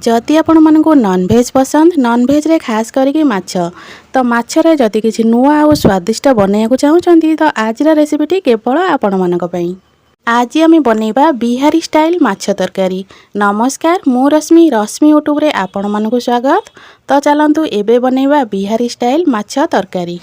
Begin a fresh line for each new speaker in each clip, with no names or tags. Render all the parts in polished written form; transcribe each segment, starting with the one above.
जदि आपण मानकु नॉनवेज पसंद नॉनवेज रे खास करिक माछ तो माछरे जदि किछि नुआ और स्वादिष्ट बनैया चाहूँगी तो आज रेसिपीटी केवल आपण मानक पई। आज आम बनैबा बिहारी स्टाइल माछ तरकारी। नमस्कार, मु रश्मि यूट्यूब रे आपण मानकु स्वागत। तो चलंतु एबे बनैबा बिहारी स्टाइल माछ तरकारी।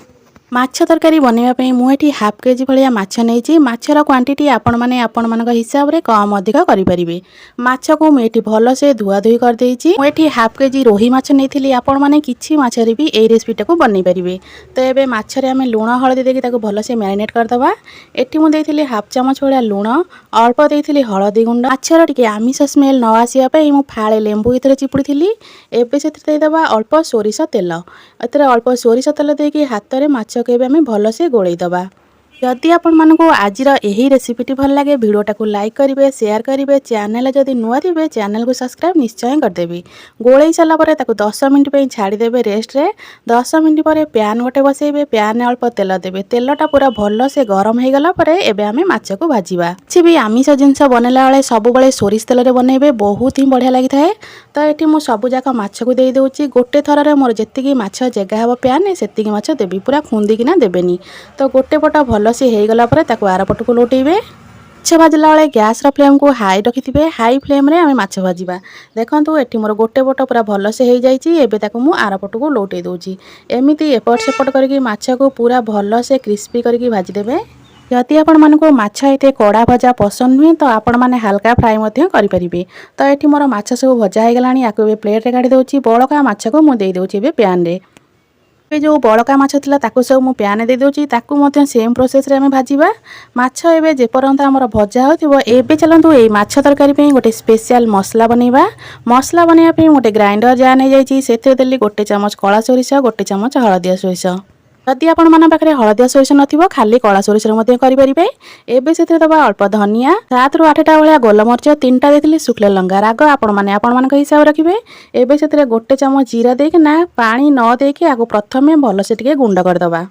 माछ तरकारी बनैबा मुझे हाफ केजी भाया माछ नहीं। माछर क्वांटिटी आपण माने आपण मानक हिसाब रे कम अधिक करि परिबे। माछ को मुझे भल से धुआ धुई कर देइछि। मुझे हाफ केजी रोही माछ नहीं। आपण माने किछि माछरे भी ए रेसिपीटा को बनै परिबे। तो एबे माछरे आमे लूण हळदी देके ताको भल से मैरिनेट कर दबा। एठी मु देइथिली हाफ चामच भाया लूण, अल्प देइथिली हळदी गुंड। माछर टिके आमिष स्मेल न आसिया पई मु फाळे लेंबू इतरे चिपुड़ीथिली। एबे सेतिर देइ दबा अल्प सोरिष तेल। एतरे अल्प सोरिष तेल देके हाथ रे माछ के आम भलसे गोलई दबा। जदि आपण मानकु आजिर एही रेसिपीटी भल लगे वीडियोटा को लाइक करिवे, शेयर करिवे। चैनल जदि नुआ थिबे चैनल को सब्सक्राइब निश्चय करदेबी। गोलई सारा परे ताको 10 मिनिट पे छाड़ी देबे रेस्ट रे। 10 मिनिट परे पैन गोटे बसैबे। पैन अल्प तेल देबे। तेलटा पूरा भल से गरम हो गला परे एबे आमे माछ को भाजीबा। କିଛି भी आमिष जिनस बनैला बेले सब बेले सोरिष तेल रे बनैबे, बहुत ही बढ़िया लागि थाए। तो एठी मु सब जाक माछ को देई दोउची। गोटे थर रे मोर जेतिकी माछ जगह हबो पैन ने सेतिकी माछ देबी, पूरा खुंदी किना देबेनी। तो गोटे पट भल से हो गला परे ताको आर पट को लौटेबे। माछ भाजला बेले गैस फ्लेम को हाई रखिथिबे। हाई फ्लेम रे आमे माछ भाजीबा। देखंतु एठी मोर गोटे पट पूरा भल से हो जाईची। एबे ताको मु आर पट को लौटे दोउची। एमिति एपट सेपट करके माछ को पूरा भल से क्रिस्पी करके भाजी देबे। जदि आपण मानकु माछ एते कड़ा भजा पसंद नुहे तो आपण माने हल्का फ्राई मध्य करि परिबे। तो एठी मोर माछ सब भजा हो गलानी। याको एबे प्लेट रे काढी दोउची। बळका माछ को मु देई दोउची एबे पैन रे। जो बड़का माछ थिला ताकू सब मु पैन दे दोची। ताकू मध्य सेम प्रोसेस रे हमें भाजीबा। माछ एबे जे परंत हमर भजा होतिबो। एबे चलंतु ए माछ तरकारी पे गोटे स्पेशल मसला बनैबा। मसला बनैया पे गोटे ग्राइंडर जार नै जाईची। सेते देली गोटे चमच कळा सोरिष, गोटे चमच हळदिया सोरिष। जदि आपण मन पाखरे हळदिया सोरिष नथिबो खाली कळा सोरिष रे मध्य करि परिबे। एबे सेते दबा अल्प धनिया, 7 रु 8टा भलिया गोलमरिच, 3टा देथिली सुखले लंगा। राग आपण माने आपण मानक हिसाब रखिबे। एबे सेते गोटे चमच जीरा देके ना पानी न देके आगो प्रथमे भल से टिके गुंड कर दबा।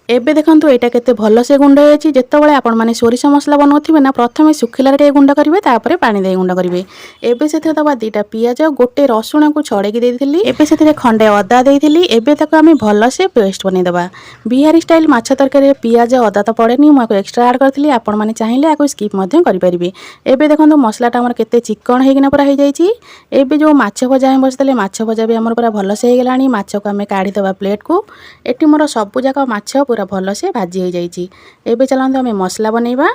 एबे देखंतु एटा केते भल से गुंड होयछि। जेतेबेले आपण माने सोरिष मसला बनौथिबे ना प्रथमे सुखिला रे गुंड करिवे, तापरे पानी दे गुंड करिवे। एबे सेते दबा 2टा पियाज, गोटे रसुण को छड़ेकी देइथिली। एबे सेते खंडे अदा देइथिली। एबे ताको आमे भल से पेस्ट बनै दबा। बिहारी स्टाइल माछ तरकारी रे पियाज अदा तो पड़ेनी, मु आको एक्स्ट्रा ऐड करथिली। आपण माने चाहिले आको स्किप मध्य करि परिबे। एबे देखंतु मसलाटा हमर केते चिकन हेगिना पूरा हे जाईछि। एबे जो माछ भजा हम बसतले माछ भजा भी हमर पूरा भल से हे गेलानी। माछ को आमे काढी दबा प्लेट को। एटी मोर सब जाक माछ पूरा भल से भाजी हो जाइए। एबे चलते आम मसला बनैबा।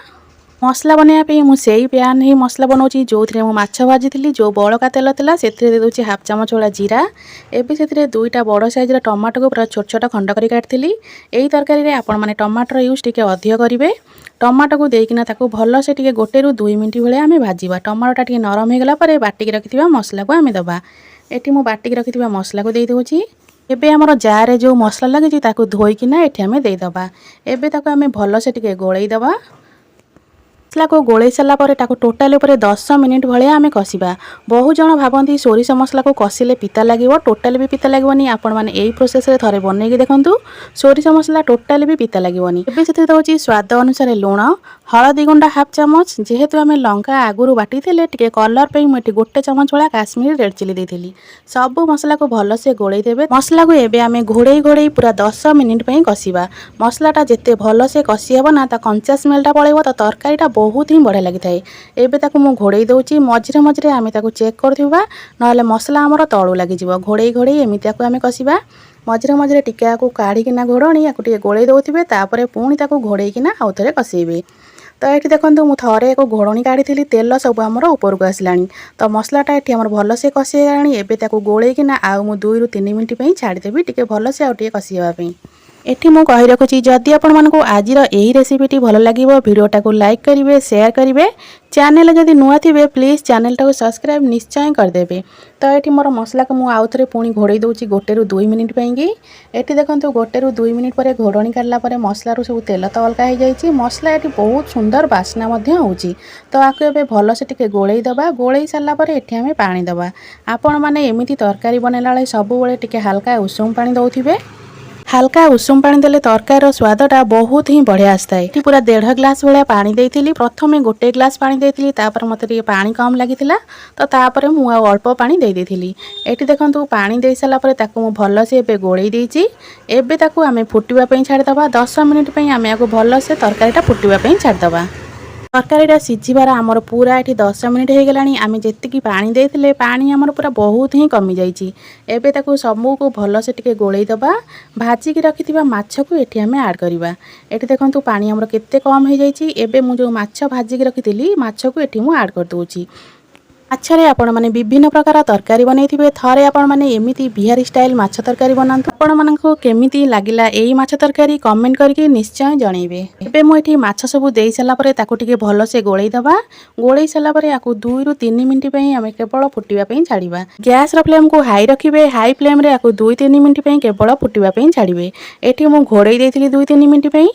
मसला बनैया मु सेई पैन ही मसला बनाऊँगी जो थे माछ भाजी थी। जो बड़का तेल था से दे दूँ हाफ चामच वाला जीरा। एबे से 2टा बड़ साइजर टमाटो को पूरा छोट छोट खंड कर काटिली। यही तरकारी रे आपण माने टमाटर यूज टिके अधिक करेंगे। टमाटो को देकिना ताको भल से टिके 1 ରୁ 2 मिनट भाया आम भाजीबा। टमाटोटा टिके नरम हो गला परे बाटिक रखिथिबा मसला को आम दबा। एठी मु बाटिक रखिथिबा मसला को दे दोची। एबे हमर जार रे जो मसला लगे ताको धोईकिना एठी आमे दे दबा। एबे ताको आमे भल से टिके गोळई दबा। मसला को गोळई सला परे ताको टोटल ऊपर 10 मिनिट भलिया आमे कसिबा। बहु जण भाबंती सोरिष मसला को कसिले पिता लागिवो, टोटल भी पिता लागिवनी। आपण माने एई प्रोसेस रे थरे बनै के देखंतु सोरिष मसला टोटल भी पिता लागिवनी। एबे सेते दउची स्वाद अनुसार लूण, हळदी गुंड हाफ चामच। जेहेतु आमे लंका आगुरु बाटी थिले टिके कलर पे मु एटी 1 चामच वाला काश्मीरी रेड चिली देथिली। सब मसला को भल से गोळई देबे। मसला को एबे आमे घोड़ई घोड़ई पूरा 10 मिनिट पे कसिबा। मसलाटा जेते भल से कसी हबो ना ता कंचा स्मेलटा पळेबो तो तरकारीटा बहुत ही बढ़िया लगी थाए। एबे ताको मु घोड़ई दोची। मझिरे मझिरे आमे ताको चेक करथिबा नहले मसला हमर तळु लागि जिवो। घोड़ई घोड़ई एमिति ताको आमे कसिबा। मझिरे मझिरे टिके आको काढी किना घोड़णी आको टिके गोळई दोथिबे। तापरे पुणी ताको घोड़ई किना आउ थरे कसेबे। तो ये देखो मु थे एक घोड़नी काढ़ी तेल सब आमर ऊपर को आसलानी। तो मसलाटा ये आम भल से कसीगलानी। एबे ताको गोलैकिना आउ मु 2 ରୁ 3 मिनिट छाड़देवी टिके भल से आउ कसीवाई। एठी मु कहि रखुची जदि आपण मानकु आजिर एही रेसिपीटी भल लागिवो वीडियोटा को लाइक करिवे, शेयर करिवे। चैनल जदि नुआ थिबे प्लीज चैनल टाको सब्सक्राइब निश्चय करदेबे। तो एठी मोर मसला को मु आउ थरे पुणी घोड़ई दोची 1 ରୁ 2 मिनिट पैंगी। एठी देखंतु 1 ରୁ 2 मिनिट परे घोड़णी काढला परे मसला रो सब तेल तो अलगा हो जाईची। मसला एठी बहुत सुंदर बास्ना मध्य होची। तो आको एबे भल से टिके गोळई दबा। गोळई साला परे एठी आमे पानी दबा। आपण माने एमिति तरकारी बनेला बेले सब बेले टिके हल्का उषुम पानी दउथिबे। ହାଲକା ଉଷୁମ ପାଣି ଦେଲେ ତରକାରୀର ସ୍ୱାଦଟା ବହୁତ ହିଁ ବଢ଼ିଆ ଆସିଥାଏ। ଏଠି ପୁରା 1.5 ଗ୍ଲାସ୍ ଭଳିଆ ପାଣି ଦେଇଥିଲି। ପ୍ରଥମେ 1 ଗ୍ଲାସ୍ ପାଣି ଦେଇଥିଲି, ତାପରେ ମୋତେ ଟିକେ ପାଣି କମ୍ ଲାଗିଥିଲା ତ ତାପରେ ମୁଁ ଆଉ ଅଳ୍ପ ପାଣି ଦେଇଥିଲି। ଏଠି ଦେଖନ୍ତୁ ପାଣି ଦେଇସାରିଲା ପରେ ତାକୁ ମୁଁ ଭଲସେ ଏବେ ଗୋଳେଇ ଦେଇଛି। ଏବେ ତାକୁ ଆମେ ଫୁଟିବା ପାଇଁ ଛାଡ଼ିଦେବା। 10 ମିନିଟ୍ ପାଇଁ ଆମେ ଆକୁ ଭଲସେ ତରକାରୀଟା ଫୁଟିବା ପାଇଁ ଛାଡ଼ିଦେବା। ତରକାରୀଟା ସିଝିବାର ଆମର ପୁରା ଏଠି 10 ମିନିଟ୍ ହେଇଗଲାଣି। ଆମେ ଯେତିକି ପାଣି ଦେଇଥିଲେ ପାଣି ଆମର ପୁରା ବହୁତ ହିଁ କମିଯାଇଛି। ଏବେ ତାକୁ ସବୁକୁ ଭଲସେ ଟିକେ ଗୋଳେଇ ଦେବା। ଭାଜିକି ରଖିଥିବା ମାଛକୁ ଏଠି ଆମେ ଆଡ଼୍ କରିବା। ଏଠି ଦେଖନ୍ତୁ ପାଣି ଆମର କେତେ କମ୍ ହେଇଯାଇଛି। ଏବେ ମୁଁ ଯେଉଁ ମାଛ ଭାଜିକି ରଖିଥିଲି ମାଛକୁ ଏଠି ମୁଁ ଆଡ଼୍ କରିଦେଉଛି। ମାଛରେ ଆପଣମାନେ ବିଭିନ୍ନ ପ୍ରକାର ତରକାରୀ ବନେଇଥିବେ। ଥରେ ଆପଣମାନେ ଏମିତି ବିହାରୀ ଷ୍ଟାଇଲ୍ ମାଛ ତରକାରୀ ବନାନ୍ତୁ। ଆପଣମାନଙ୍କୁ କେମିତି ଲାଗିଲା ଏଇ ମାଛ ତରକାରୀ କମେଣ୍ଟ କରିକି ନିଶ୍ଚୟ ଜଣେଇବେ। ଏବେ ମୁଁ ଏଠି ମାଛ ସବୁ ଦେଇ ସାରିଲା ପରେ ତାକୁ ଟିକେ ଭଲସେ ଗୋଳେଇ ଦେବା। ଗୋଳେଇ ସାରିଲା ପରେ ଆକୁ 2 ରୁ 3 ମିନିଟ୍ ପାଇଁ ଆମେ କେବଳ ଫୁଟିବା ପାଇଁ ଛାଡ଼ିବା। ଗ୍ୟାସ୍ର ଫ୍ଲେମ୍କୁ ହାଇ ରଖିବେ। ହାଇ ଫ୍ଲେମ୍ରେ ଆକୁ 2-3 ମିନିଟ୍ ପାଇଁ କେବଳ ଫୁଟିବା ପାଇଁ ଛାଡ଼ିବେ। ଏଠି ମୁଁ ଘୋଡ଼େଇ ଦେଇଥିଲି 2-3 ମିନିଟ୍ ପାଇଁ।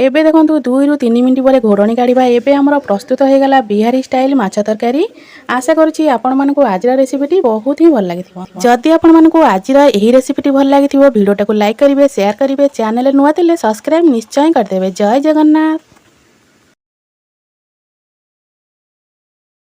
ଏବେ ଦେଖନ୍ତୁ 2 ରୁ 3 ମିନିଟ୍ ପରେ ଘୋଡ଼ଣି କାଢ଼ିବା। ଏବେ ଆମର ପ୍ରସ୍ତୁତ ହୋଇଗଲା ବିହାରୀ ଷ୍ଟାଇଲ୍ ମାଛ ତରକାରୀ। ଆଶା କରୁଛି ଆପଣମାନଙ୍କୁ ଆଜିର ରେସିପିଟି ବହୁତ ହିଁ ଭଲ ଲାଗିଥିବ। ଯଦି ଆପଣମାନଙ୍କୁ ଆଜିର ଏହି ରେସିପିଟି ଭଲ ଲାଗିଥିବ ଭିଡ଼ିଓଟାକୁ ଲାଇକ୍ କରିବେ, ସେୟାର କରିବେ, ଚ୍ୟାନେଲରେ ନୂଆ ଥିଲେ ସବସ୍କ୍ରାଇବ୍ ନିଶ୍ଚୟ କରିଦେବେ। ଜୟ ଜଗନ୍ନାଥ।